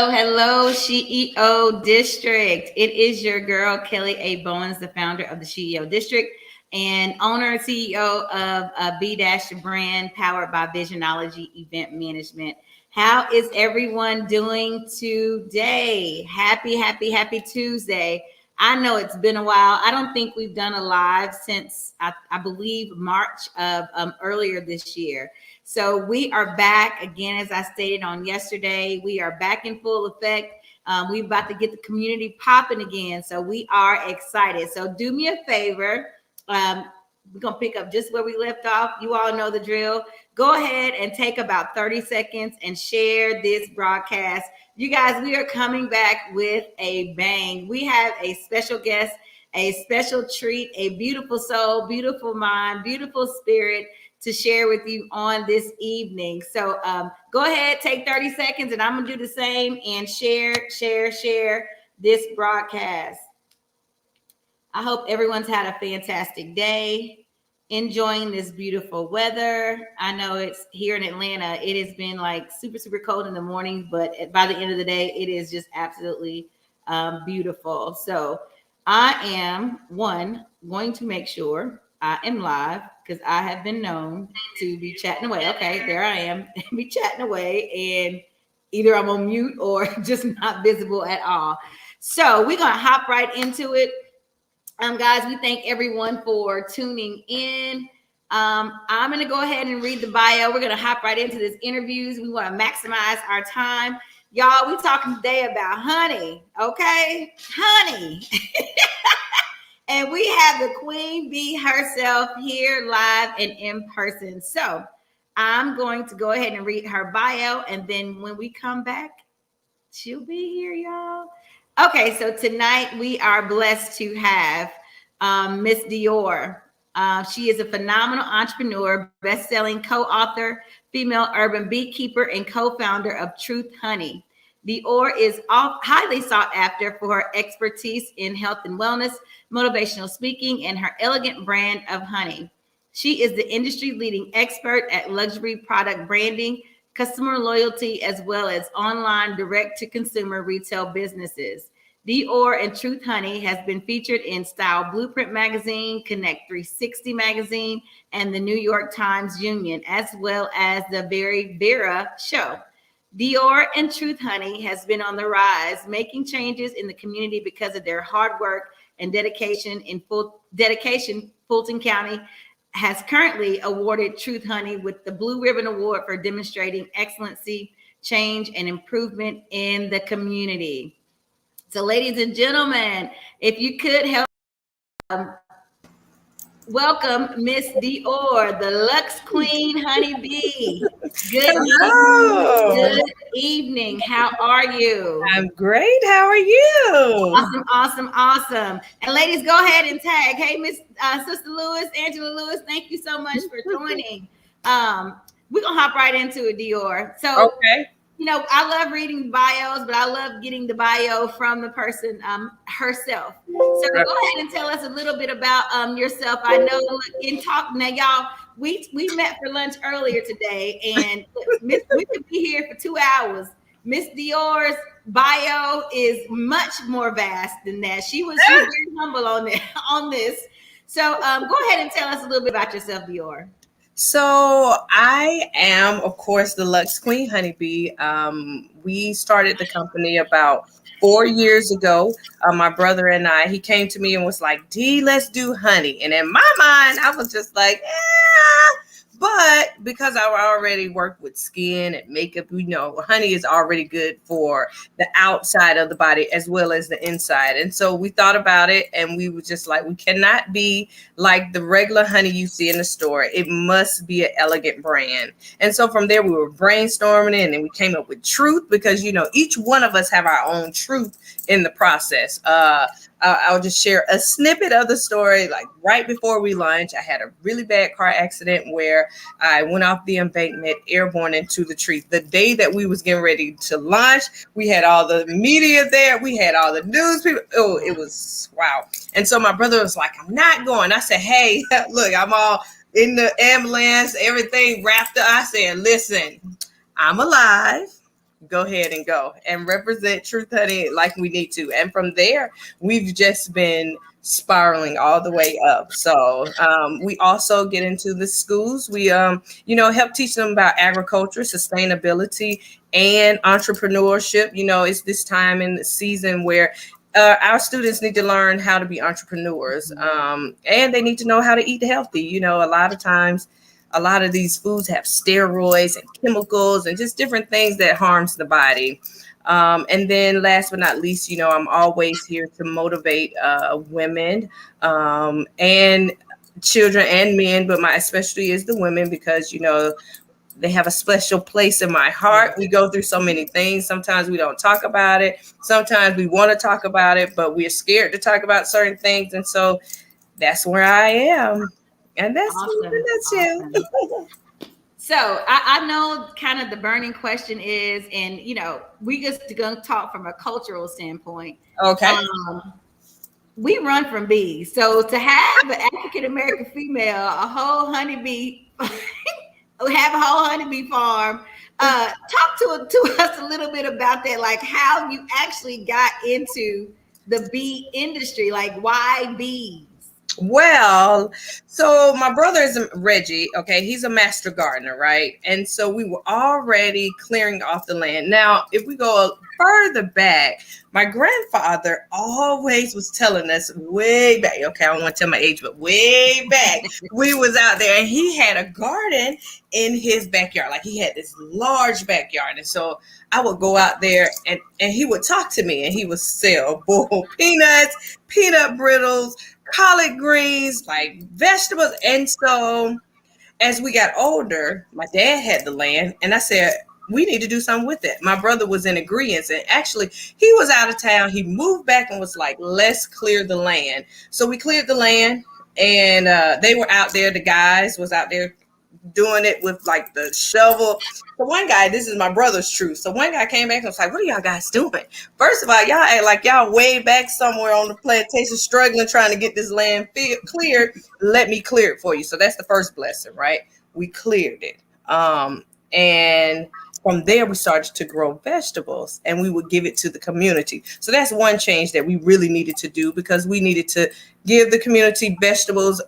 Hello, SheEO District. It is your girl, Kellye A. Bowens, the founder of the SheEO District and owner and CEO of B-Dash Brand, powered by Visionology Event Management. How is everyone doing today? Happy Tuesday. I know it's been a while. I don't think we've done a live since, I believe, March of earlier this year. So we are back again, as I stated on yesterday. We are back in full effect. We're about to get the community popping again. So we are excited. So do me a favor. We're going to pick up just where we left off. You all know the drill. Go ahead and take about 30 seconds and share this broadcast. You guys, we are coming back with a bang. We have a special guest, a special treat, a beautiful soul, beautiful mind, beautiful spirit to share with you on this evening. So go ahead, take 30 seconds, and I'm gonna do the same and share this broadcast. I hope everyone's had a fantastic day, enjoying this beautiful weather. I know it's here in Atlanta. It has been like super cold in the morning, but by the end of the day, it is just absolutely beautiful. So I am going to make sure I am live, because I have been known to be chatting away. Okay, there I am, be chatting away, and either I'm on mute or just not visible at all. So we're gonna hop right into it. Guys, we thank everyone for tuning in. I'm gonna go ahead and read the bio. We're gonna hop right into this interviews. We want to maximize our time. Y'all, we're talking today about honey, okay? Honey. And we have the Queen Bee herself here live and in person. So I'm going to go ahead and read her bio. And then when we come back, she'll be here, y'all. Okay, so tonight we are blessed to have Miss Dior. She is a phenomenal entrepreneur, best-selling co-author, female urban beekeeper, and co-founder of Truth Honey. Dior is highly sought after for her expertise in health and wellness, motivational speaking, and her elegant brand of honey. She is the industry-leading expert at luxury product branding, customer loyalty, as well as online direct-to-consumer retail businesses. Dior and Truth Honey has been featured in Style Blueprint Magazine, Connect 360 Magazine, and the New York Times Union, as well as the Vera Show. Dior and Truth Honey has been on the rise, making changes in the community because of their hard work and dedication. Fulton County has currently awarded Truth Honey with the Blue Ribbon Award for demonstrating excellency, change, and improvement in the community. So, ladies and gentlemen, if you could help welcome Miss Dior, the Luxe Queen Honeybee. Good evening. How are you? I'm great. How are you? Awesome. And ladies, go ahead and tag. Hey, Miss Sister Lewis, Angela Lewis, thank you so much for joining. We're gonna hop right into it, Dior. So, okay. You know, I love reading bios, but I love getting the bio from the person herself. So go ahead and tell us a little bit about yourself. I know in talk now, y'all, we met for lunch earlier today, and we could be here for 2 hours. Miss Dior's bio is much more vast than that. She's very humble on this. So go ahead and tell us a little bit about yourself, Dior. So I am, of course, the Luxe Queen Honeybee. We started the company about 4 years ago. My brother and I, he came to me and was like, D, let's do honey. And in my mind, I was just like, But because I already worked with skin and makeup, you know, honey is already good for the outside of the body as well as the inside. And so we thought about it, and we were just like, we cannot be like the regular honey you see in the store. It must be an elegant brand. And so from there, we were brainstorming it, and then we came up with Truth, because, you know, each one of us have our own truth in the process. I'll just share a snippet of the story. Like right before we launched, I had a really bad car accident where I went off the embankment, airborne into the tree. The day that we was getting ready to launch, we had all the media there. We had all the news people. Oh, it was wow. And so my brother was like, I'm not going. I said, hey, look, I'm all in the ambulance, everything wrapped up. I said, listen, I'm alive. Go ahead and go and represent Truth Honey like we need to. And from there, we've just been spiraling all the way up. So we also get into the schools. We, help teach them about agriculture, sustainability, and entrepreneurship. It's this time in the season where our students need to learn how to be entrepreneurs, and they need to know how to eat healthy. A lot of times, a lot of these foods have steroids and chemicals and just different things that harms the body. And then last but not least, I'm always here to motivate women and children and men, but my especially is the women because, they have a special place in my heart. We go through so many things. Sometimes we don't talk about it. Sometimes we want to talk about it, but we're scared to talk about certain things. And so that's where I am. And that's awesome. Awesome. So I know kind of the burning question is, and we just gonna talk from a cultural standpoint. Okay. We run from bees. So to have an African American female, a whole honeybee have a whole honeybee farm. Talk to us a little bit about that, like how you actually got into the bee industry, like why bees? Well, so my brother is Reggie. Okay, he's a master gardener, right? And so we were already clearing off the land. Now, if we go further back, my grandfather always was telling us way back. Okay, I don't want to tell my age, but way back, we was out there, and he had a garden in his backyard. Like he had this large backyard, and so I would go out there, and he would talk to me, and he would sell boiled peanuts, peanut brittles, collard greens, like vegetables. And so as we got older, my dad had the land, and I said, we need to do something with it. My brother was in agreement, and actually he was out of town. He moved back and was like, let's clear the land. So we cleared the land, and they were out there. The guys was out there doing it with like the shovel. So one guy, this is my brother's truth. So one guy came back and was like, what are y'all guys doing? First of all, y'all act like y'all way back somewhere on the plantation struggling, trying to get this land cleared. Let me clear it for you. So that's the first blessing, right? We cleared it. And from there, we started to grow vegetables, and we would give it to the community. So that's one change that we really needed to do, because we needed to give the community vegetables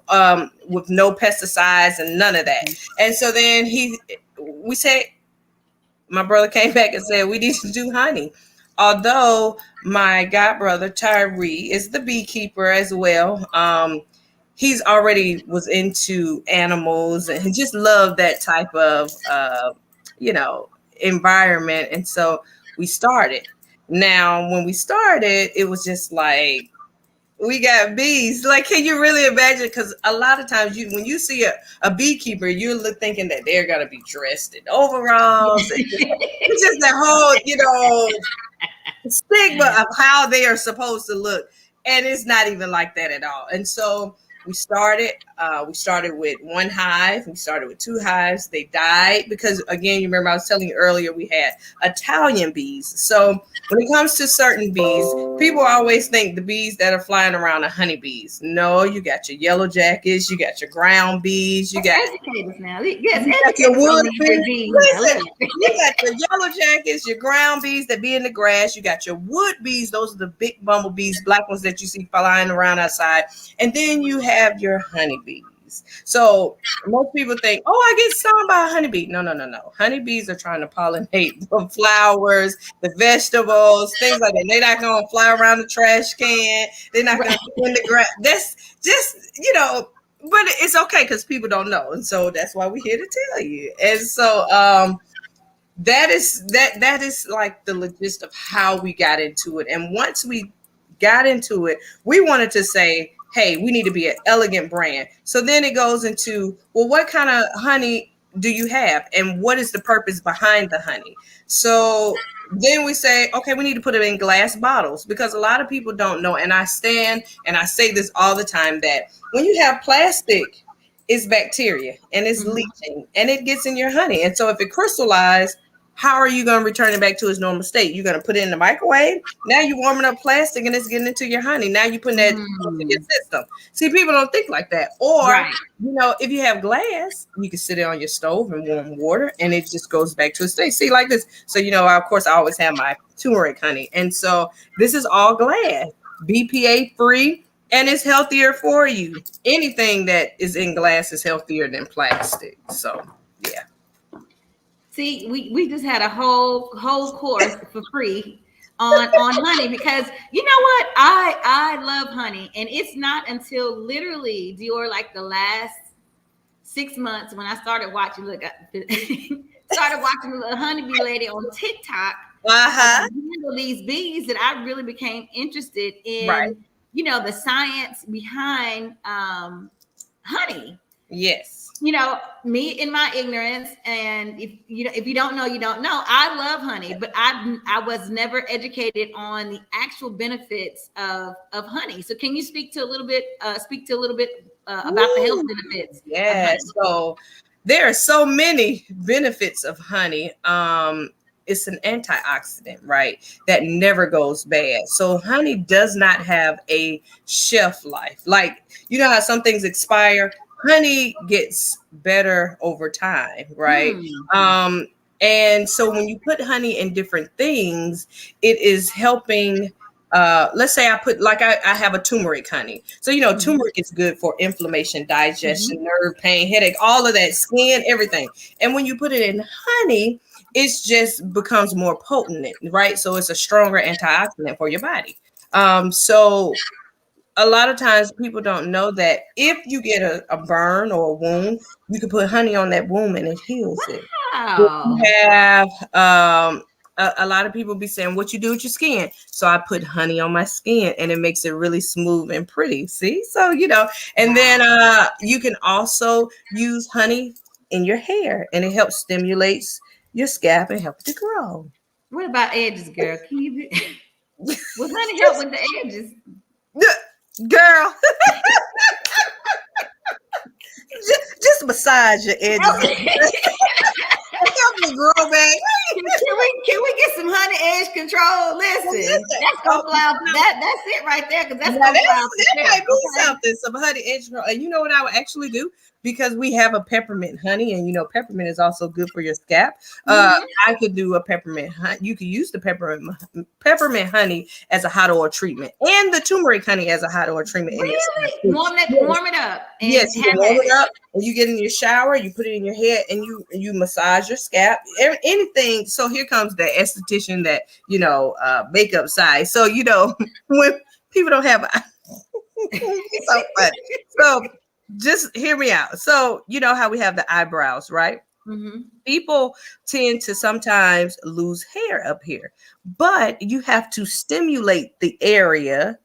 with no pesticides and none of that. And so then we said, my brother came back and said, we need to do honey. Although my god brother Tyree is the beekeeper as well. He's already was into animals, and he just loved that type of, environment. And so we started. Now, when we started, it was just like, we got bees. Like, can you really imagine? Because a lot of times when you see a beekeeper, you're thinking that they're going to be dressed in overalls. It's just that whole, stigma of how they are supposed to look. And it's not even like that at all. And so we started with one hive. We started with two hives. They died because, again, you remember I was telling you earlier, we had Italian bees. So when it comes to certain bees, people always think the bees that are flying around are honeybees. No, you got your yellow jackets, you got your ground bees, you got now. Yes, you got your wood bees. Listen, you got your yellow jackets, your ground bees that be in the grass. You got your wood bees. Those are the big bumblebees, black ones that you see flying around outside. And then you have your honeybees. So most people think, oh, I get stung by a honeybee. No. Honeybees are trying to pollinate the flowers, the vegetables, things like that. They're not going to fly around the trash can. They're not going to be in the grass. That's just, but it's okay because people don't know. And so that's why we're here to tell you. And so that is like the gist of how we got into it. And once we got into it, we wanted to say, hey, we need to be an elegant brand. So then it goes into, well, what kind of honey do you have? And what is the purpose behind the honey? So Then we say, okay, we need to put it in glass bottles because a lot of people don't know. And I stand and I say this all the time that when you have plastic, it's bacteria and it's Mhm. leaching and it gets in your honey. And so if it crystallizes, how are you going to return it back to its normal state? You're going to put it in the microwave. Now you're warming up plastic and it's getting into your honey. Now you're putting that into your Mm. system. See, people don't think like that. Or, Right. if you have glass, you can sit it on your stove and warm water and it just goes back to its state. See, like this. So, of course, I always have my turmeric honey. And so this is all glass, BPA free, and it's healthier for you. Anything that is in glass is healthier than plastic. So, yeah. See, we just had a whole course for free on honey because you know what? I love honey, and it's not until literally Dior like the last 6 months when I started watching started watching the little honeybee lady on TikTok Uh-huh. handle these bees that I really became interested Right. in, the science behind honey. Yes. Me in my ignorance, and if you don't know, you don't know. I love honey, but I was never educated on the actual benefits of honey. So can you speak to a little bit about the health Woo. benefits of Yeah. honey? So there are so many benefits of honey. It's an antioxidant, right? That never goes bad. So honey does not have a shelf life. Like, you know how some things expire? Honey gets better over time, right? Hmm. And so when you put honey in different things, it is helping. Let's say I put, like, I have a turmeric honey. So, Hmm. turmeric is good for inflammation, digestion, Hmm. nerve pain, headache, all of that, skin, everything. And when you put it in honey, it just becomes more potent, right? So it's a stronger antioxidant for your body. So a lot of times people don't know that if you get a burn or a wound, you can put honey on that wound and it heals it. If you Wow. have a lot of people be saying, what you do with your skin? So I put honey on my skin and it makes it really smooth and pretty. See? So, and then Wow. you can also use honey in your hair and it helps stimulates your scalp and helps it to grow. What about edges, girl? Can you will honey help just, with the edges? girl, just massage your edges. Okay. Help me grow back. Can we get some honey edge control? Listen, Listen, that's gonna fly out. That's it right there, because that's now gonna fly out the that shelf. might be Okay. something, some honey edge roll. And you know what I would actually do? Because we have a peppermint honey, and peppermint is also good for your scalp. Mm-hmm. I could do a peppermint honey. You could use the peppermint honey as a hot oil treatment, and the turmeric honey as a hot oil treatment in your scalp Really? too. Yes, Warm it up and yes, you can have warm at it it. up, and you get in your shower, you put it in your head, and you massage your scalp. Anything. So here comes the esthetician that makeup side. So when people don't have so funny. So just hear me out. So you know how we have the eyebrows, right? Mm-hmm. People tend to sometimes lose hair up here, but you have to stimulate the area.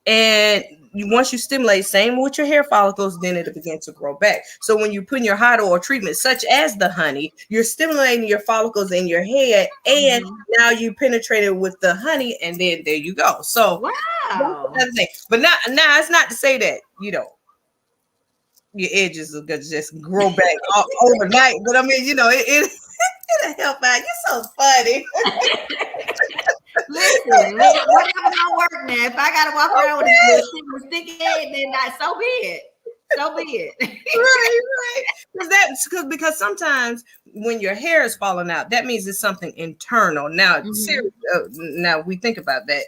And once you stimulate, same with your hair follicles, then it'll begin to grow back. So when you put in your hot oil treatment, such as the honey, you're stimulating your follicles in your head, and Mm-hmm. now you penetrate it with the honey, and then there you go. So that's Wow. another thing. But now it's not to say that your edges will just grow back overnight. But I mean, it'll help out. You're so funny. Listen, whatever don't work now. If I gotta walk around with a sticky head, then so be it. So be it. Right. Because sometimes when your hair is falling out, that means it's something internal. Now, Mm-hmm. now we think about that.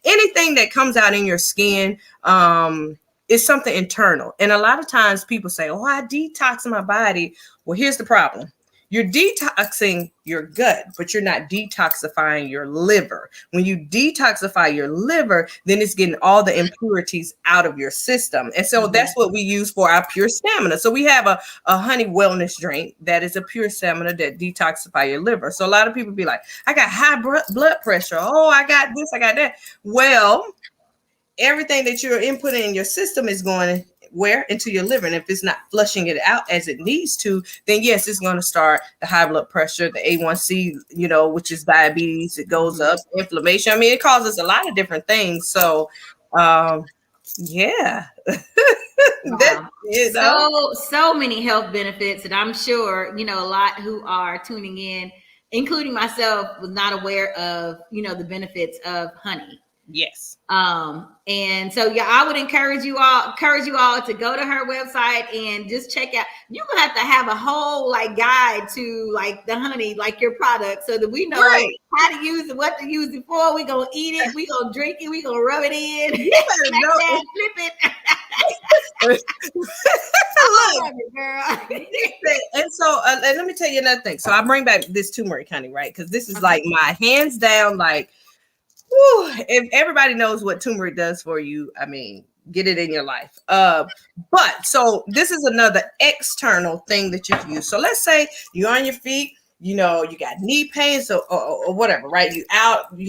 Anything that comes out in your skin, is something internal. And a lot of times people say, "Oh, I detox my body." Well, here's the problem. You're detoxing your gut, but you're not detoxifying your liver. When you detoxify your liver, then it's getting all the impurities out of your system. And so Mm-hmm. that's what we use for our pure stamina. So we have a honey wellness drink that is a pure stamina that detoxify your liver. So a lot of people be like, I got high blood pressure. Oh, I got this, I got that. Well, everything that you're inputting in your system is going where? Into your liver. And if it's not flushing it out as it needs to, then yes, it's going to start the high blood pressure, the A1C, which is diabetes. It goes up, inflammation. I mean, it causes a lot of different things. So, yeah, that, Wow. So many health benefits that I'm sure, a lot who are tuning in, including myself, was not aware of, the benefits of honey. Yes. And so yeah, I would encourage you all to go to her website and just check out. You're gonna have to have a whole like guide to like the honey, like your product, so that we know how to use it, what to use it for. We're gonna eat it, we're gonna drink it, we're gonna rub it in, flip it. I love it, girl. And so and let me tell you another thing. So I bring back this turmeric honey, right? Because this is like my hands down, like, whew, if everybody knows what turmeric does for you, I mean, get it in your life. But so this is another external thing that you can use. So let's say you're on your feet, you got knee pain, or whatever, right? You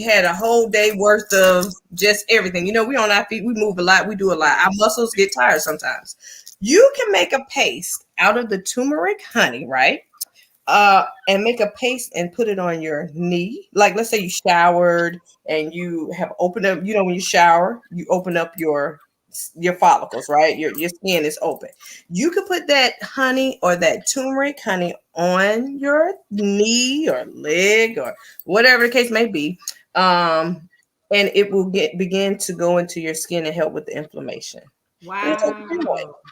had a whole day worth of just everything. We on our feet, we move a lot, we do a lot. Our muscles get tired sometimes. You can make a paste out of the turmeric honey, right? And make a paste and put it on your knee. Like, let's say you showered and you have opened up, when you shower, you open up your follicles, right? Your skin is open. You could put that honey or that turmeric honey on your knee or leg or whatever the case may be. And it will begin to go into your skin and help with the inflammation. Wow.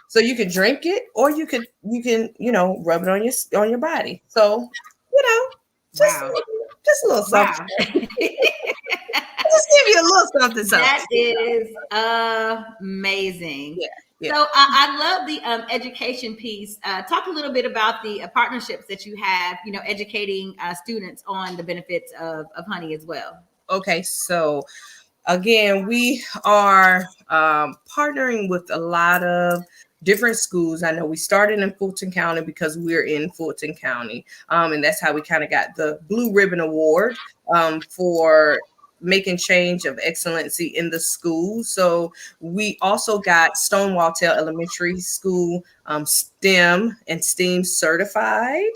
So you can drink it, or you can rub it on your body. So just a little something. Just give you a little something. That is amazing. Yeah. So I love the education piece. Talk a little bit about the partnerships that you have, educating students on the benefits of honey as well. Okay, so again, we are partnering with a lot of different schools. I know we started in Fulton County because we're in Fulton County. And that's how we kind of got the Blue Ribbon Award for making change of excellency in the school. So we also got Stonewall-Tail Elementary School STEM and STEAM certified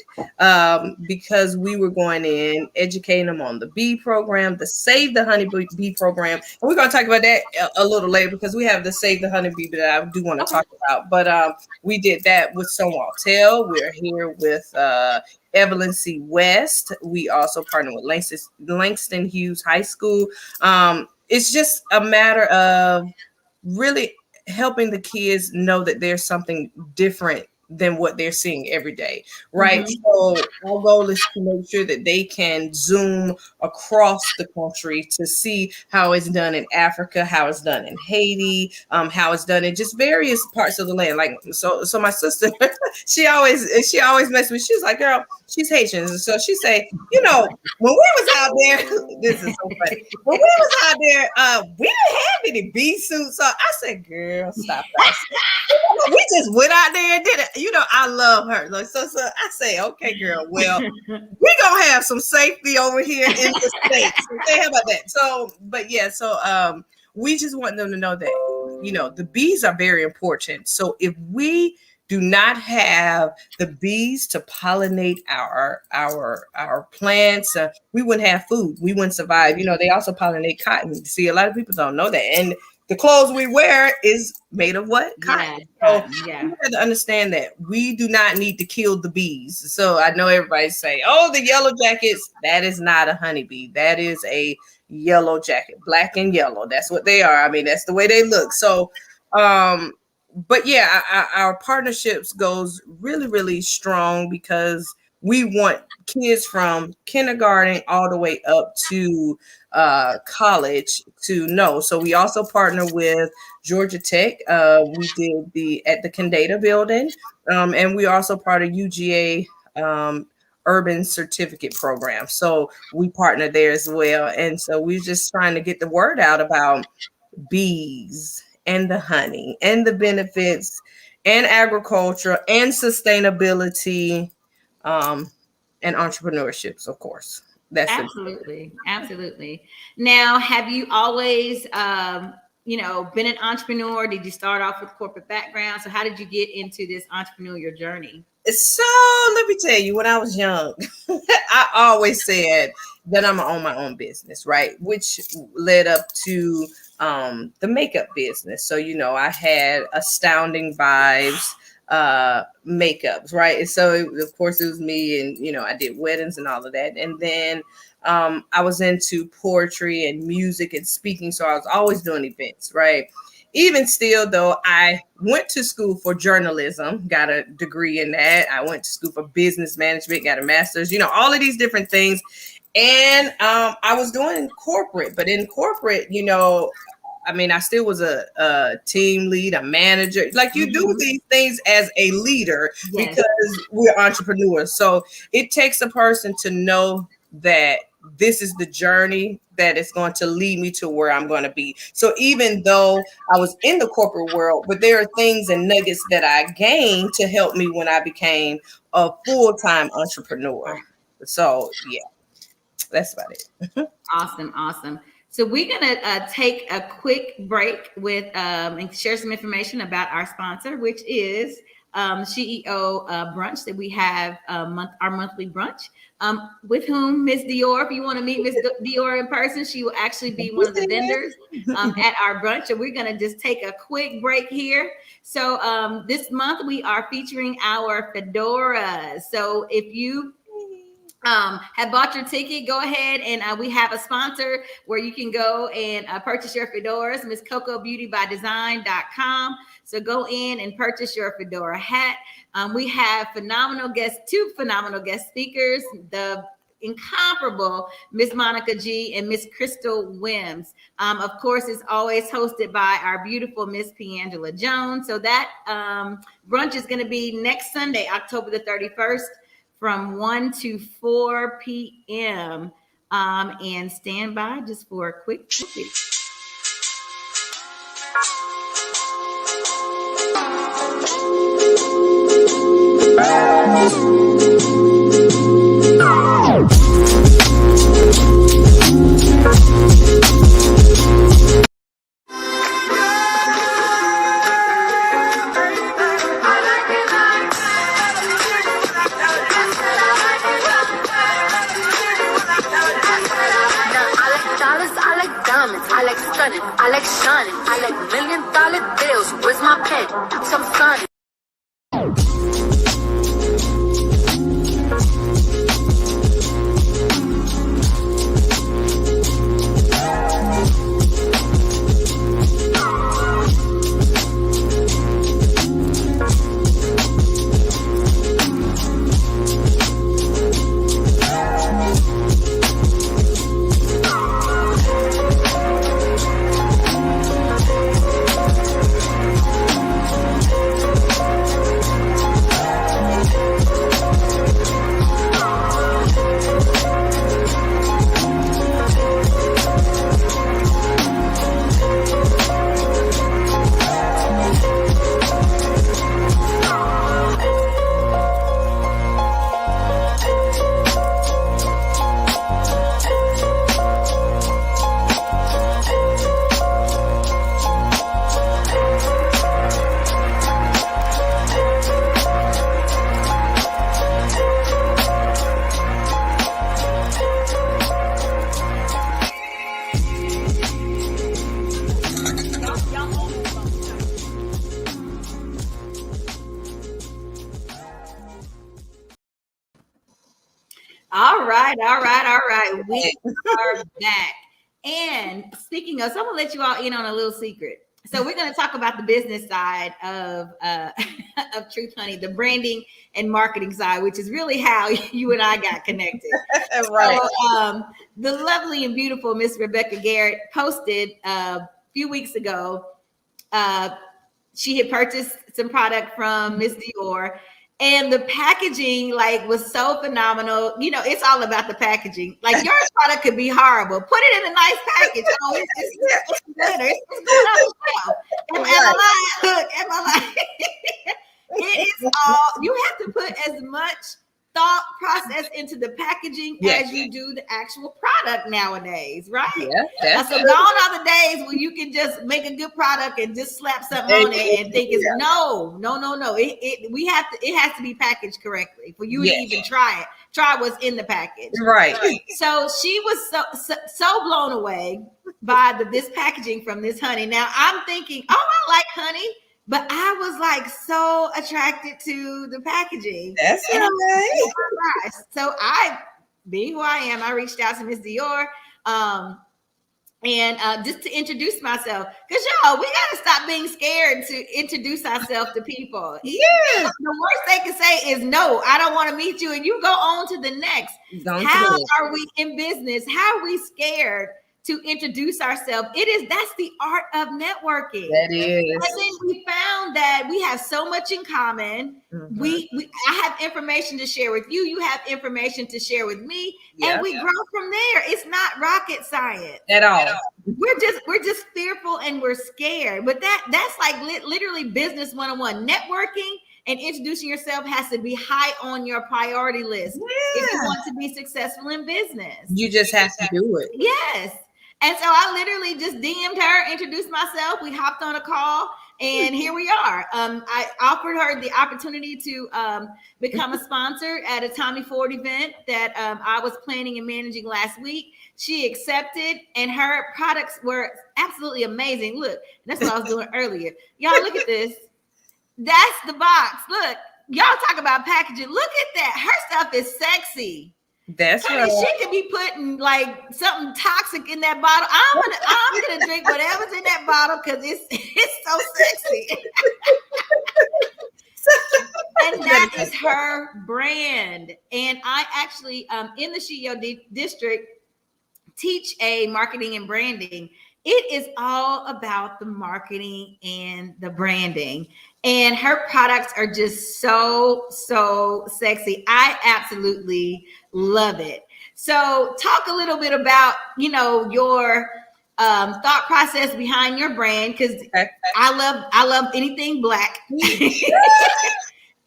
because we were going in, educating them on the bee program, the Save the Honey Bee program. And we're going to talk about that a little later because we have the Save the Honey Bee that I do want to talk about. But we did that with Stonewall-Tail. We're here with Evelyn C. West. We also partner with Langston Hughes High School. It's just a matter of really helping the kids know that there's something different than what they're seeing every day, right? So our goal is to make sure that they can zoom across the country to see how it's done in Africa, how it's done in Haiti, how it's done in just various parts of the land. Like, so my sister, she always messes with me. She's like, girl, she's Haitian. So she say, when we was out there, this is so funny. When we was out there, we didn't have any bee suits. So I said, girl, stop that. We just went out there and did it. I love her. So I say, okay, girl, well, we're gonna have some safety over here in the States. Okay, how about that? So, but yeah, so we just want them to know that the bees are very important. So if we do not have the bees to pollinate our plants, we wouldn't have food. We wouldn't survive. They also pollinate cotton. See, a lot of people don't know that. And the clothes we wear is made of what? Cotton. So you have to understand that we do not need to kill the bees. So I know everybody say, oh, the yellow jackets, that is not a honeybee. That is a yellow jacket, black and yellow. That's what they are. I mean, that's the way they look. So, but yeah, our partnerships goes really, really strong because we want kids from kindergarten all the way up to college to know. So we also partner with Georgia Tech. We did at the Kendata building, and we also part of UGA Urban Certificate Program. So we partner there as well. And so we're just trying to get the word out about bees and the honey and the benefits and agriculture and sustainability and entrepreneurships, of course. That's absolutely. Now, have you always been an entrepreneur? Did you start off with corporate background? So how did you get into this entrepreneurial journey? So let me tell you, when I was young, I always said that I'm gonna own my own business, right? Which led up to the makeup business. So I had Astounding Vibes makeups, right? And so of course it was me, and I did weddings and all of that. And then I was into poetry and music and speaking, so I was always doing events, right? Even still, though, I went to school for journalism, got a degree in that. I went to school for business management, got a master's, all of these different things. And I was doing corporate, but in corporate, I still was a team lead, a manager. Like you do these things as a leader because we're entrepreneurs. So it takes a person to know that this is the journey that is going to lead me to where I'm going to be. So even though I was in the corporate world, but there are things and nuggets that I gained to help me when I became a full-time entrepreneur. So yeah, that's about it. Awesome. So we're going to take a quick break with and share some information about our sponsor, which is SheEO brunch that we have our monthly brunch. With whom Miss Dior, if you want to meet Miss Dior in person, she will actually be one of the vendors at our brunch. So we're going to just take a quick break here. So this month we are featuring our fedoras. So if you have bought your ticket, go ahead and we have a sponsor where you can go and purchase your fedoras, MissCocoBeautyByDesign.com. So go in and purchase your fedora hat. We have two phenomenal guest speakers, the incomparable Miss Monica G and Miss Crystal Wims. Of course, it's always hosted by our beautiful Miss Piangela Jones. So that brunch is going to be next Sunday, October the 31st. From 1 to 4 p.m. And stand by just for a quick movie. I like stunning, I like shining, I like $1 million deals. Where's my pen? Some fun. All right. We are back. And speaking of, so I'm gonna let you all in on a little secret. So we're going to talk about the business side of of Truth Honey, the branding and marketing side, which is really how you and I got connected. Right. So, the lovely and beautiful Miss Rebecca Garrett posted a few weeks ago. She had purchased some product from Miss Dior. And the packaging was so phenomenal. It's all about the packaging. Your product could be horrible. Put it in a nice package. Oh, it's glitter. It's going on the shelf. Am I lying? Look, am I lying? It is all, you have to put as much thought process into the packaging as you do the actual product nowadays, right? Yeah, so gone are the days where you can just make a good product and just slap something on it and think it's no. It has to be packaged correctly for you to even try it. Try what's in the package. Right. So she was so blown away by this packaging from this honey. Now I'm thinking, oh, I like honey. But I was like so attracted to the packagation. That's right. So being who I am, I reached out to Miss Dior, and just to introduce myself, because y'all, we gotta stop being scared to introduce ourselves to people. Yeah. The worst they can say is no, I don't want to meet you, and you go on to the next. How are we in business? How are we scared to introduce ourselves? That's the art of networking. That is. And then we found that we have so much in common. I have information to share with you. You have information to share with me, and we grow from there. It's not rocket science at all. We're just fearful and we're scared. But that's like literally business 101. Networking and introducing yourself has to be high on your priority list if you want to be successful in business. You just have to do it. Yes. And so I literally just DM'd her, introduced myself. We hopped on a call, and here we are. I offered her the opportunity to become a sponsor at a Tommy Ford event that I was planning and managing last week. She accepted, and her products were absolutely amazing. Look, that's what I was doing earlier. Y'all, look at this. That's the box. Look, y'all talk about packaging. Look at that. Her stuff is sexy. That's right. She could be putting like something toxic in that bottle. I'm gonna drink whatever's in that bottle because it's so sexy. And that is her brand. And I actually in the SheEO district teach a marketing and branding. It is all about the marketing and the branding. And her products are just so sexy. I absolutely love it. So talk a little bit about, your thought process behind your brand, because I love anything black.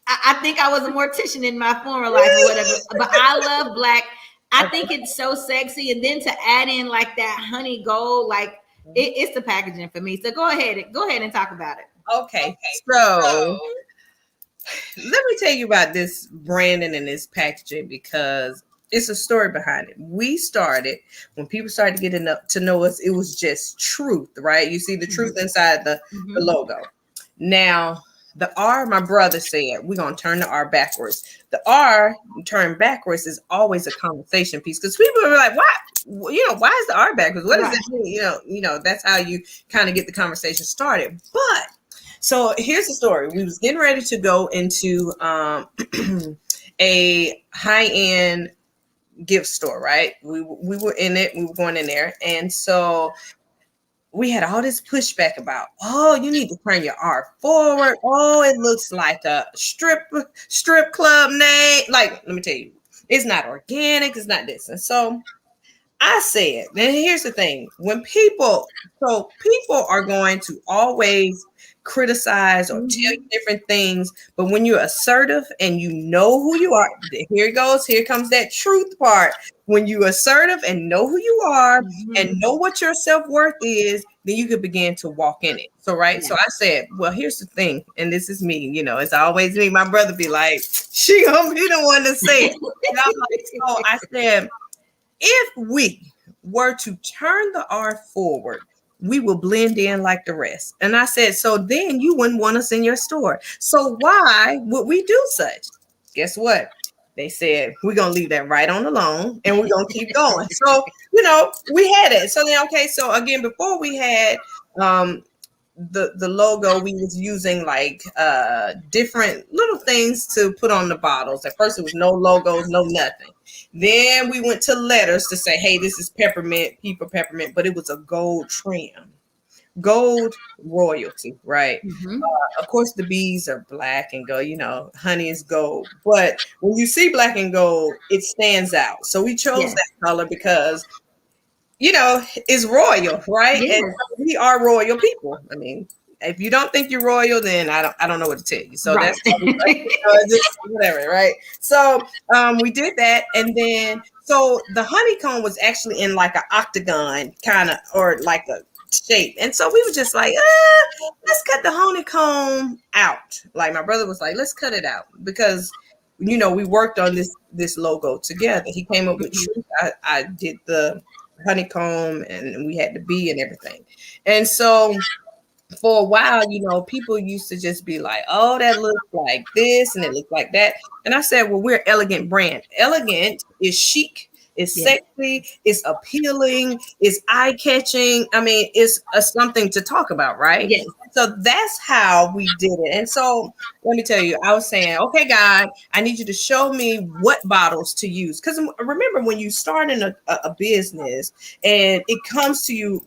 I think I was a mortician in my former life or whatever, but I love black. I think it's so sexy. And then to add in like that honey gold, like it's the packaging for me. So go ahead and talk about it. Okay, so let me tell you about this branding and this packaging, because it's a story behind it. We started, when people started getting to know us, it was just truth, right? You see the truth inside the logo. Now, the R, my brother said, we're going to turn the R backwards. The R turned backwards is always a conversation piece, because people are like, why is the R backwards? What does it mean? That's how you kind of get the conversation started. But so here's the story. We was getting ready to go into a high-end gift store, right? We were in it. We were going in there. And so we had all this pushback about, you need to turn your R forward. It looks like a strip club name. Like, let me tell you, it's not organic. It's not this. And so I said, and here's the thing. People are going to always criticize or tell you different things, but when you're assertive and you know who you are, here comes that truth part. When you're assertive and know who you are and know what your self-worth is, then you could begin to walk in it. So so I said, well, here's the thing, and this is me, it's always me. My brother be like, she gonna be the one to say it. And I'm like, so I said, if we were to turn the R forward, we will blend in like the rest. And I said, so then you wouldn't want us in your store. So why would we do such? Guess what? They said, we're going to leave that right on alone and we're going to keep going. So, we had it. So then, okay. So again, before we had the logo, we was using like different little things to put on the bottles. At first it was no logos, no nothing. Then we went to letters to say, hey, this is peppermint, people peppermint, but it was a gold trim, gold royalty, right? Of course, the bees are black and gold, honey is gold. But when you see black and gold, it stands out. So we chose that color because, it's royal, right? And we are royal people. I mean, if you don't think you're royal, then I don't know what to tell you. So Right. that's just whatever, right? So we did that, and then so the honeycomb was actually in like an octagon kind of, or like a shape, and so we were just like, let's cut the honeycomb out. Like my brother was like, let's cut it out because we worked on this logo together. He came up with truth. I did the honeycomb, and we had the bee and everything, and so for a while, people used to just be like, oh, that looks like this and it looks like that. And I said, well, we're an elegant brand. Elegant is chic, it's sexy, it's appealing, it's eye-catching. I mean, it's something to talk about, right? Yes. So that's how we did it. And so let me tell you, I was saying, okay, God, I need you to show me what bottles to use. Because remember, when you start in a business and it comes to you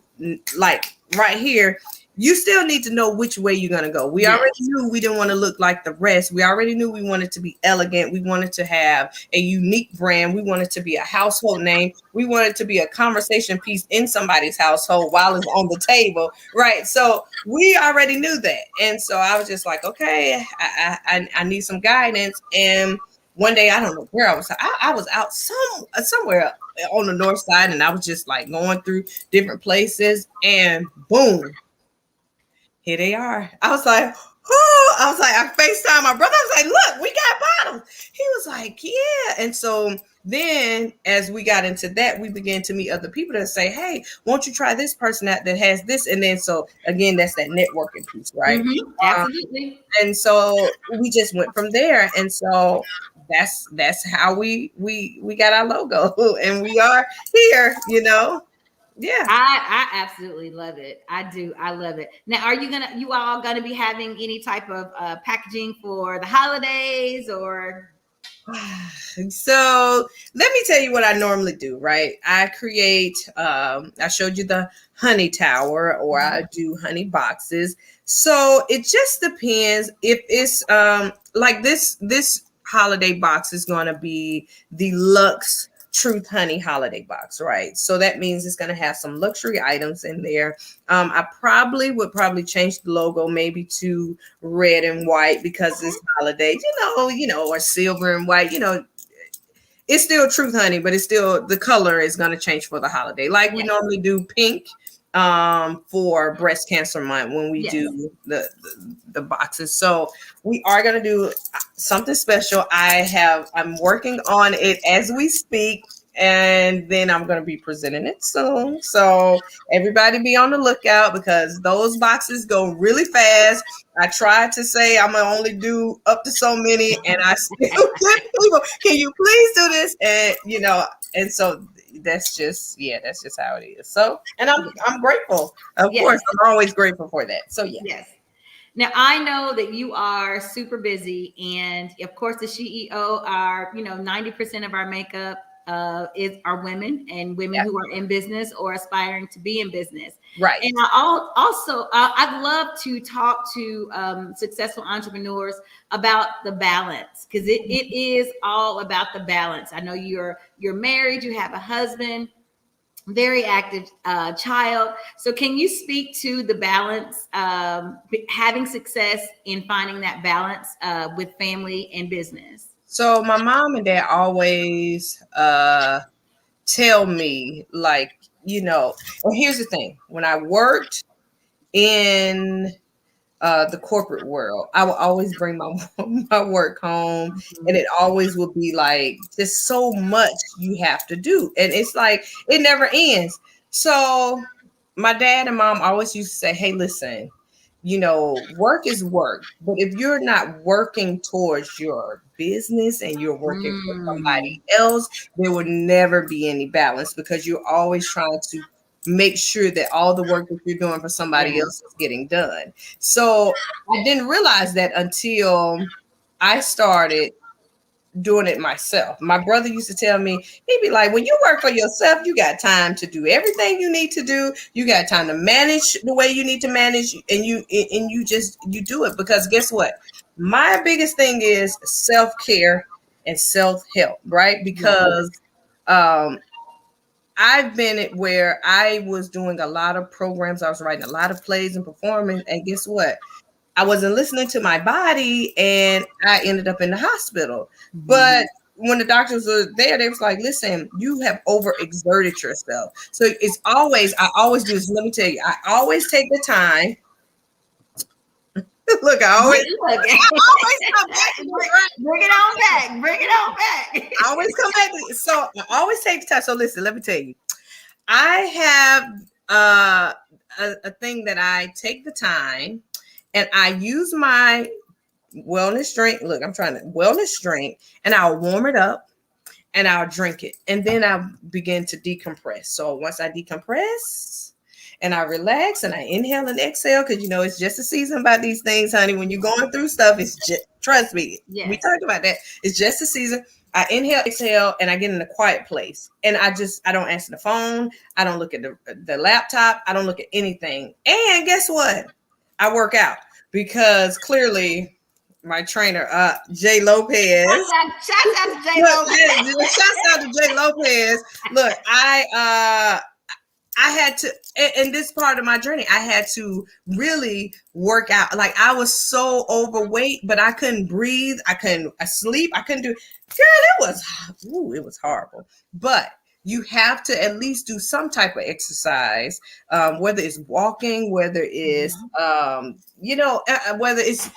like right here, you still need to know which way you're going to go. We already knew we didn't want to look like the rest. We already knew we wanted to be elegant. We wanted to have a unique brand. We wanted to be a household name. We wanted to be a conversation piece in somebody's household while it's on the table, right? So we already knew that. And so I was just like, okay, I need some guidance. And one day, I don't know where I was. I was out somewhere on the north side, and I was just like going through different places, and boom, here they are. I was like, oh, I FaceTime my brother. I was like, look, we got bottles. He was like, yeah. And so then as we got into that, we began to meet other people that say, hey, won't you try this person out that has this? And then so again, that's that networking piece, right? Mm-hmm. Absolutely. And so we just went from there. And so that's how we got our logo, and we are here, Yeah. I absolutely love it. I do. I love it. Now, are you all gonna be having any type of packaging for the holidays or? So let me tell you what I normally do, right? I create, I showed you the honey tower, or I do honey boxes. So it just depends if it's like this holiday box is going to be the Luxe Truth Honey holiday box, right? So that means it's going to have some luxury items in there. I would probably change the logo maybe to red and white because it's holiday, or silver and white, it's still Truth Honey, but it's still, the color is going to change for the holiday. Like we normally do pink for breast cancer month when we do the boxes. So we are going to do something special. I'm working on it as we speak, and then I'm going to be presenting it soon. So everybody be on the lookout because those boxes go really fast. I tried to say I'm going to only do up to so many, and I still get people, can you please do this? And, and so that's just how it is. So, and I'm grateful. Of course, I'm always grateful for that. So, yeah. Yes. Now, I know that you are super busy, and of course, the SheEO are, 90% of our makeup are women, and women who are in business or aspiring to be in business. Right. And I'd love to talk to successful entrepreneurs about the balance, because it is all about the balance. I know you're married, you have a husband, very active child. So can you speak to the balance, having success in finding that balance with family and business? So my mom and dad always tell me, like, well, here's the thing. When I worked in the corporate world, I would always bring my work home, and it always would be like just so much you have to do, and it's like it never ends. So my dad and mom always used to say, hey, listen, work is work, but if you're not working towards your business and you're working for somebody else, there will never be any balance, because you're always trying to make sure that all the work that you're doing for somebody else is getting done. So I didn't realize that until I started doing it myself. My brother used to tell me, he'd be like, when you work for yourself, you got time to do everything you need to do. You got time to manage the way you need to manage, and you do it, because guess what? My biggest thing is self-care and self-help, right? Because I've been at where I was doing a lot of programs. I was writing a lot of plays and performing. And guess what? I wasn't listening to my body and I ended up in the hospital. But when the doctors were there, they was like, listen, you have overexerted yourself. So I always do this. Let me tell you, I always take the time. Look, I always come back. Bring it on back. Bring it on back. I always come back. So I always take the time. So listen, let me tell you, I have a thing that I take the time and I use my wellness drink. Look, I'm trying to wellness drink, and I'll warm it up and I'll drink it. And then I begin to decompress. So once I decompress and I relax and I inhale and exhale, because it's just a season about these things, honey. When you're going through stuff, it's just, trust me, we talked about that. It's just a season. I inhale, exhale, and I get in a quiet place. And I don't answer the phone. I don't look at the laptop. I don't look at anything. And guess what? I work out because clearly my trainer, Jay Lopez. Shout out to Jay Lopez. Shout out to Jay Lopez. Look, I had to, in this part of my journey, I had to really work out. Like I was so overweight, but I couldn't breathe. I couldn't sleep. I couldn't do, girl, it was horrible. But you have to at least do some type of exercise, whether it's walking, whether it's, whether it's,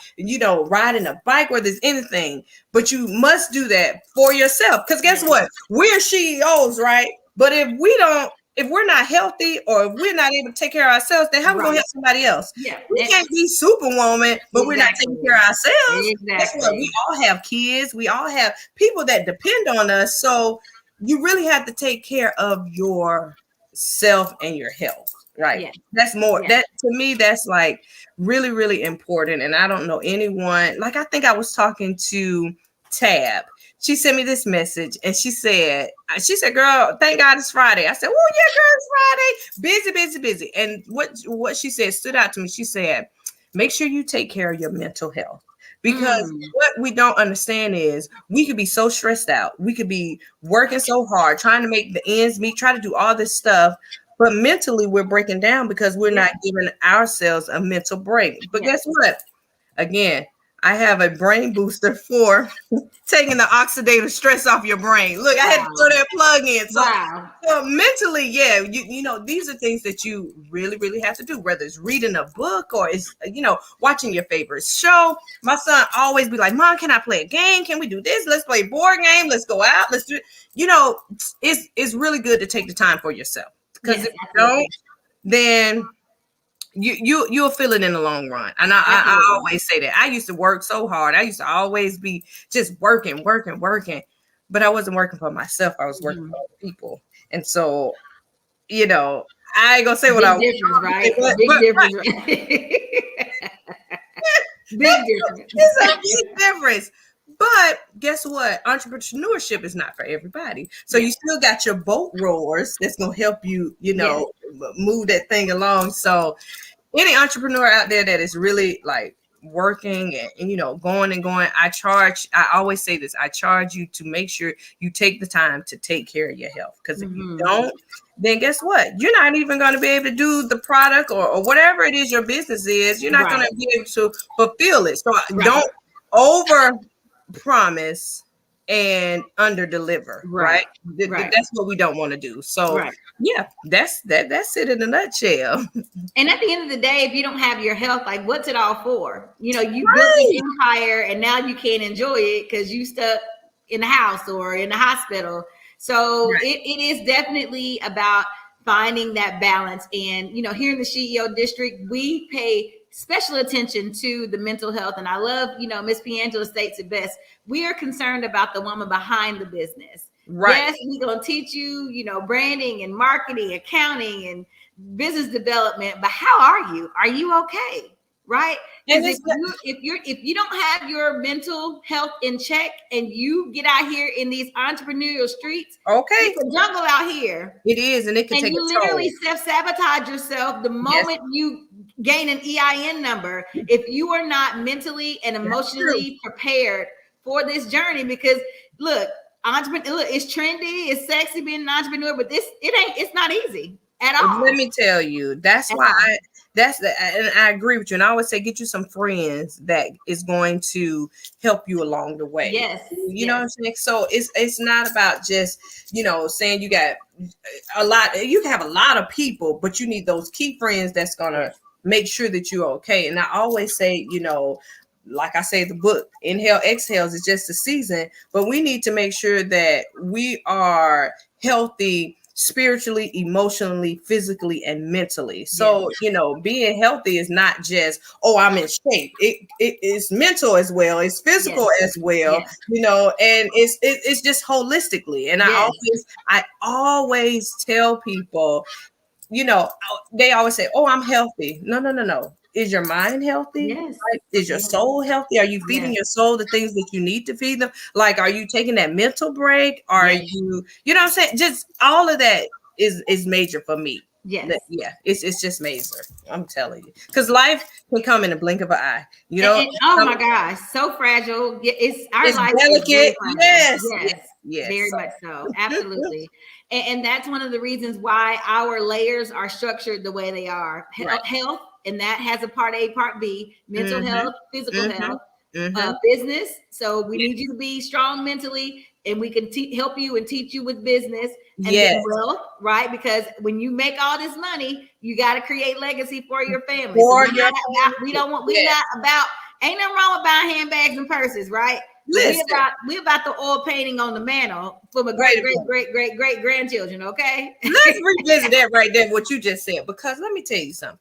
riding a bike, whether it's anything, but you must do that for yourself. Because guess what? We're SheEOs, right? But if we're not healthy or if we're not able to take care of ourselves, then how are we going to help somebody else? Yeah, we can't be superwoman, but we're not taking care of ourselves. Exactly. That's what we all have kids. We all have people that depend on us. So you really have to take care of yourself and your health, right? Yeah. That's more, that to me, that's like really, really important. And I don't know anyone, like I think I was talking to Tab. She sent me this message and she said, girl, thank God it's Friday. I said, oh yeah, girl, it's Friday. Busy, busy, busy. And what she said stood out to me. She said, make sure you take care of your mental health. Because what we don't understand is we could be so stressed out. We could be working so hard, trying to make the ends meet, try to do all this stuff. But mentally, we're breaking down because we're not giving ourselves a mental break. But guess what? Again, I have a brain booster for taking the oxidative stress off your brain. Look, I had to throw that plug in. So mentally, these are things that you really, really have to do, whether it's reading a book or it's, watching your favorite show. My son always be like, Mom, can I play a game? Can we do this? Let's play a board game. Let's go out. Let's do it. It's really good to take the time for yourself. Because if you don't, then you'll feel it in the long run. And I always say that. I used to work so hard. I used to always be just working. But I wasn't working for myself. I was working for other people. And so, I ain't gonna say what I want. Right? Big difference, right? Big difference. It's a big difference. But guess what? Entrepreneurship is not for everybody. So you still got your boat rowers that's going to help you, move that thing along. So any entrepreneur out there that is really like working and going and going, I always say this, I charge you to make sure you take the time to take care of your health. Because if you don't, then guess what? You're not even going to be able to do the product or whatever it is your business is. You're not going to be able to fulfill it. So don't over promise and under deliver, right? That's what we don't want to do. So that's it in a nutshell. And at the end of the day, if you don't have your health, like what's it all for? You built an empire and now you can't enjoy it because you stuck in the house or in the hospital. So it is definitely about finding that balance. And here in the SheEO district, we pay special attention to the mental health. And I love, Miss Piangela states it best. We are concerned about the woman behind the business. Right. Yes, we're going to teach you, branding and marketing, accounting and business development. But how are you? Are you okay? Right. And if you don't have your mental health in check and you get out here in these entrepreneurial streets, it's a jungle out here. It is, and it can take a toll. And you literally self-sabotage yourself the moment you gain an EIN number if you are not mentally and emotionally prepared for this journey. Because look, entrepreneur, it's trendy, it's sexy being an entrepreneur, but it's not easy at all. Let me tell you, that's why and I agree with you. And I always say, get you some friends that is going to help you along the way. Yes. You know what I'm saying? So it's not about just, saying you got a lot. You can have a lot of people, but you need those key friends that's gonna make sure that you're okay. And I always say, like I say, the book Inhale Exhales is just a season, but we need to make sure that we are healthy spiritually, emotionally, physically, and mentally. So, being healthy is not just, I'm in shape. It is mental as well. It's physical as well, and it's just holistically. And I always tell people, they always say, I'm healthy. No. Is your mind healthy? Yes. Right? Is your soul healthy? Are you feeding your soul the things that you need to feed them? Like, are you taking that mental break? Are you know what I'm saying? Just all of that is major for me. Yes. Yeah, it's just major. I'm telling you. Because life can come in a blink of an eye. Oh my gosh, so fragile. It's life delicate. Yes, very much so. Absolutely. And that's one of the reasons why our layers are structured the way they are. Health, and that has a part A, part B, mental health, physical health, business. So we need you to be strong mentally, and we can help you and teach you with business and then wealth, right? Because when you make all this money, you got to create legacy for your family. Ain't nothing wrong with buying handbags and purses, right? We about the oil painting on the mantle for my great grandchildren, okay? Let's revisit that right there, what you just said, because let me tell you something.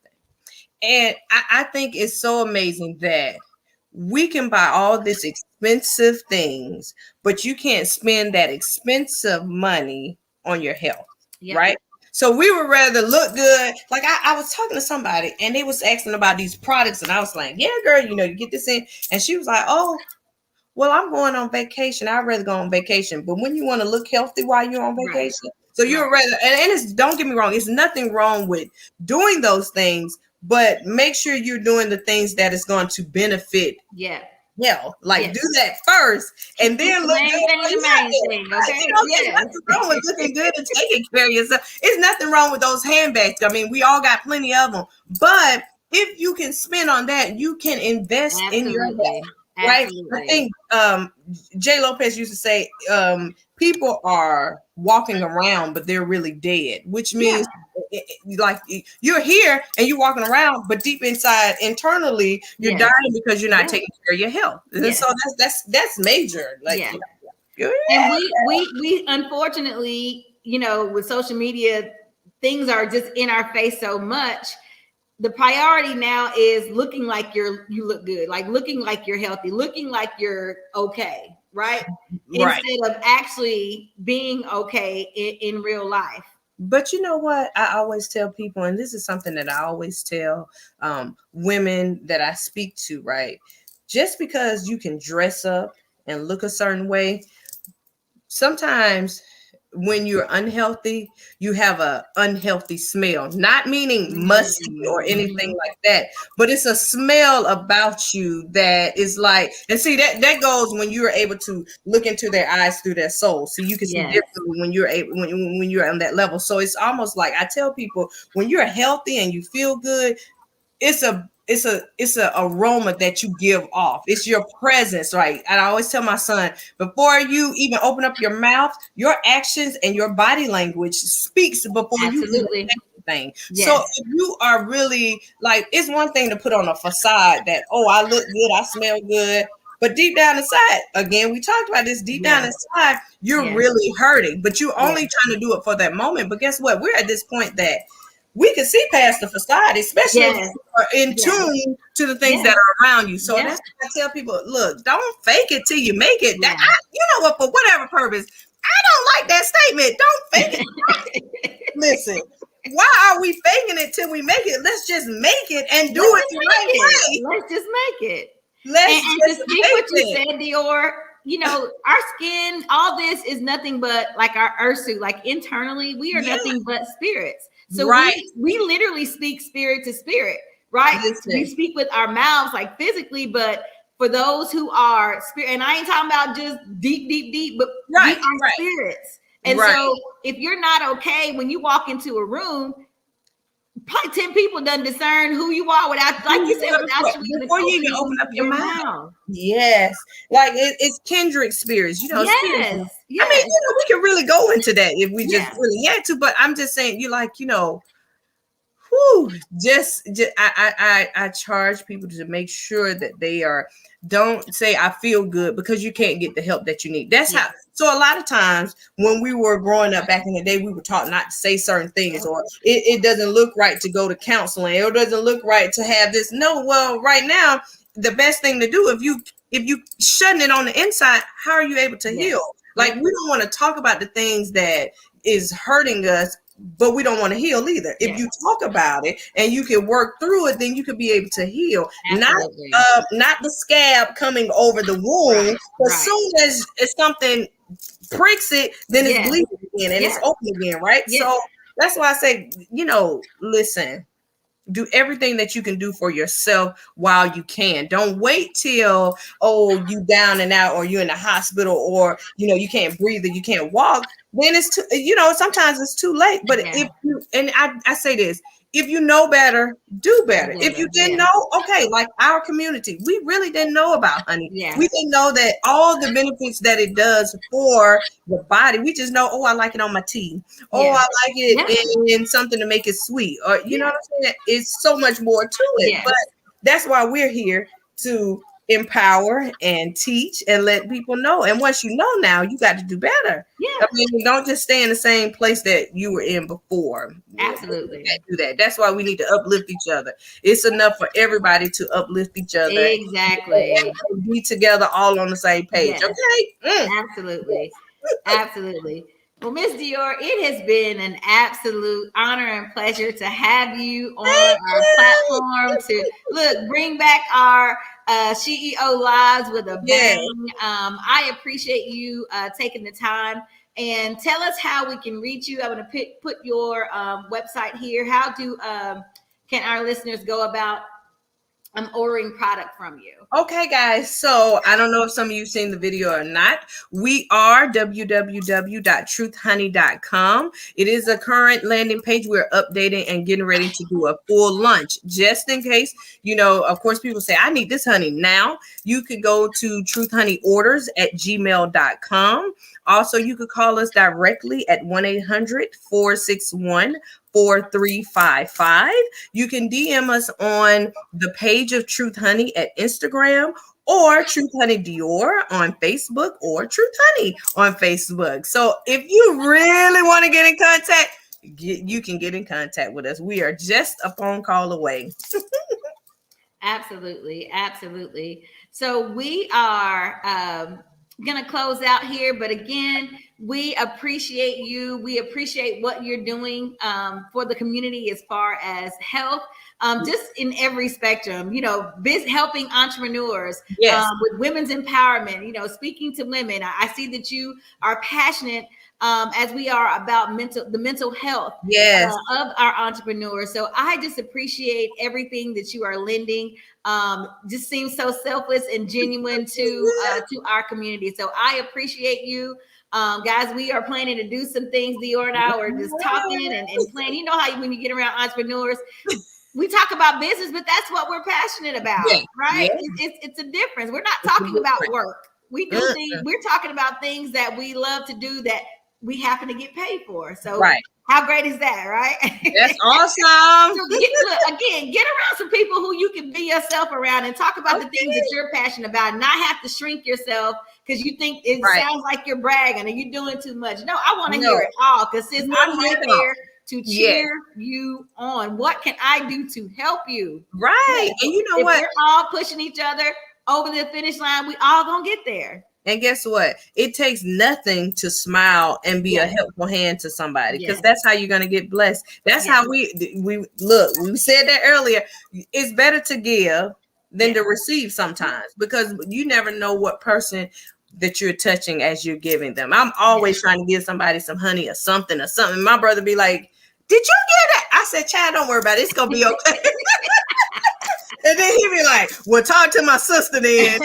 And I think it's so amazing that we can buy all this expensive things, but you can't spend that expensive money on your health, right? So we would rather look good. Like I was talking to somebody and they was asking about these products, and I was like, yeah, girl, you get this in. And she was like, oh, well, I'm going on vacation. I'd rather go on vacation. But when you want to look healthy while you're on vacation, so you'd rather, and it's, don't get me wrong, it's nothing wrong with doing those things, but make sure you're doing the things that is going to benefit. Do that first, and then look good. There's nothing wrong with looking good and taking care of yourself. It's nothing wrong with those handbags. I mean, we all got plenty of them, but if you can spend on that, you can invest in your health. Right. I think Jay Lopez used to say, people are walking around, but they're really dead, which means like you're here and you're walking around, but deep inside, internally, you're dying because you're not taking care of your health. And so that's major. And we unfortunately, with social media, things are just in our face so much. The priority now is looking like you look good, like looking like you're healthy, looking like you're okay, right? Instead of actually being okay in real life. But you know what? I always tell people, and this is something that I always tell women that I speak to, right? Just because you can dress up and look a certain way, sometimes when you're unhealthy, you have a unhealthy smell, not meaning musty or anything like that, but it's a smell about you that is like, and see that goes when you're able to look into their eyes through their soul. So you can see differently when you're able, when you're on that level. So it's almost like I tell people, when you're healthy and you feel good, it's a aroma that you give off. It's your presence, right? And I always tell my son, before you even open up your mouth, your actions and your body language speaks before you do anything. So if you are really like, it's one thing to put on a facade that, I look good, I smell good, but deep down inside, again, we talked about this, deep down inside, you're really hurting, but you're only trying to do it for that moment. But guess what? We're at this point that we can see past the facade, especially if you are in tune to the things that are around you. So that's why I tell people, look, don't fake it till you make it. You know what, for whatever purpose, I don't like that statement. Don't fake it. Listen, why are we faking it till we make it? Let's just make it and do it the right way. Let's just make it. And to speak what you said, Dior, our skin, all this is nothing but like our earth suit. Like internally, we are nothing but spirits. So we literally speak spirit to spirit, right? We speak with our mouths, like physically, but for those who are spirit, and I ain't talking about just deep, but Right, we are spirits. And so if you're not okay when you walk into a room, probably 10 people doesn't discern who you are without, like you said, without you before you even open up your mouth. mouth. Yes, like it's kindred spirits, spirits. Yes. I mean, we can really go into that if we just really had to, but I'm just saying, I charge people to make sure that they are, don't say I feel good, because you can't get the help that you need. That's how. So a lot of times when we were growing up back in the day, we were taught not to say certain things, or it doesn't look right to go to counseling, or it doesn't look right to have this. No, well, right now, the best thing to do, if you shutting it on the inside, how are you able to heal? Like, we don't want to talk about the things that is hurting us, but we don't want to heal either. If you talk about it and you can work through it, then you can be able to heal. Absolutely. Not the scab coming over the wound. As soon as something pricks it, then it's bleeding again and it's open again, right? So that's why I say, listen. Do everything that you can do for yourself while you can. Don't wait till, you down and out, or you're in the hospital, or, you can't breathe, or you can't walk. Then it's too, sometimes it's too late. But if you, and I say this, if you know better, do better. If you didn't know, okay, like our community, we really didn't know about honey. We didn't know that all the benefits that it does for the body. We just know, I like it on my tea. I like it in something to make it sweet. Or, you know what I'm saying? It's so much more to it. But that's why we're here, to empower and teach and let people know. And once you know now, you got to do better. I mean, don't just stay in the same place that you were in before. Absolutely. You can't do that. That's why we need to uplift each other. It's enough for everybody to uplift each other. Exactly. And be together all on the same page. Okay. Absolutely. Absolutely. Well, Miss Dior, it has been an absolute honor and pleasure to have you on our platform to bring back our SheEO lives with a bang. I appreciate you taking the time, and tell us how we can reach you. I'm going to put your website here. How can our listeners go about ordering product from you? Okay, guys. So I don't know if some of you seen the video or not. We are www.truthhoney.com. It is a current landing page. We're updating and getting ready to do a full launch, just in case, of course, people say, I need this honey now. You could go to truthhoneyorders@gmail.com. Also, you could call us directly at 1-800-461-4355. You can DM us on the page of Truth Honey at Instagram, or Truth Honey Dior on Facebook, or Truth Honey on Facebook. So if you really want to get in contact, you can get in contact with us. We are just a phone call away. Absolutely. Absolutely. So we are going to close out here, but again, we appreciate you. We appreciate what you're doing for the community as far as health, just in every spectrum, helping entrepreneurs with women's empowerment, speaking to women. I see that you are passionate as we are about the mental health of our entrepreneurs. So I just appreciate everything that you are lending. Just seems so selfless and genuine to our community. So I appreciate you. Guys, we are planning to do some things. Dior and I were just talking and planning. You know how when you get around entrepreneurs, we talk about business, but that's what we're passionate about, right? It's a difference. We're not talking about work. We do things. We're talking about things that we love to do that we happen to get paid for. So how great is that, right? That's awesome. So get around some people who you can be yourself around and talk about the things that you're passionate about, and not have to shrink yourself because you think it sounds like you're bragging or you're doing too much. No, I want to hear it all, because I'm right there to cheer you on. What can I do to help you? Right. And you know what? We're all pushing each other over the finish line, we all gonna get there. And guess what? It takes nothing to smile and be a helpful hand to somebody, because that's how you're going to get blessed. That's how we look. We said that earlier. It's better to give than to receive sometimes, because you never know what person that you're touching as you're giving them. I'm always trying to give somebody some honey or something. My brother be like, did you get that? I said, child, don't worry about it. It's going to be okay. And then he be like, well, talk to my sister then.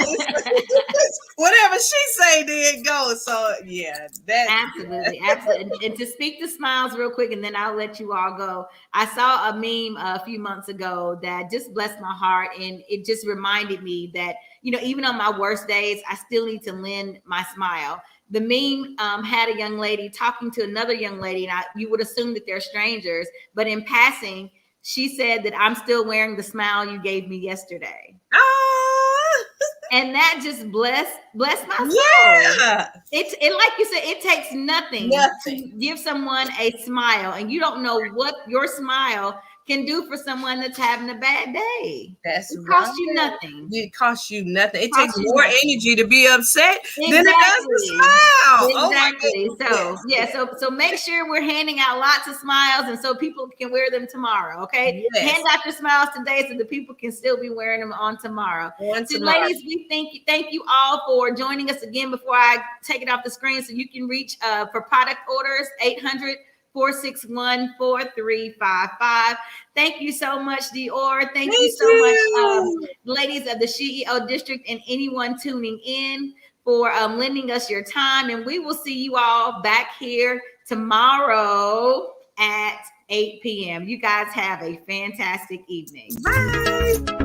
Whatever she say, then go. So yeah, that Absolutely, absolutely. And to speak to smiles real quick, and then I'll let you all go. I saw a meme a few months ago that just blessed my heart, and it just reminded me that, you know, even on my worst days, I still need to lend my smile. The meme had a young lady talking to another young lady, and you would assume that they're strangers, but in passing, she said that I'm still wearing the smile you gave me yesterday. Oh, And that just blessed my soul. yeah. It like you said, it takes nothing to give someone a smile, and you don't know what your smile can do for someone that's having a bad day. That's It right. costs you nothing. It costs you nothing. It takes Costs you more nothing. energy to be upset than it does to Exactly. smile. Oh my Exactly. goodness. So make sure we're handing out lots of smiles, and so people can wear them tomorrow. Okay. Yes. Hand out your smiles today so the people can still be wearing them on tomorrow. So ladies, we thank you all for joining us again. Before I take it off the screen, so you can reach for product orders 800-461-4355. Thank you so much, Dior. Thank you so much, ladies of the SheEO District, and anyone tuning in, for lending us your time. And we will see you all back here tomorrow at 8 p.m. You guys have a fantastic evening. Bye.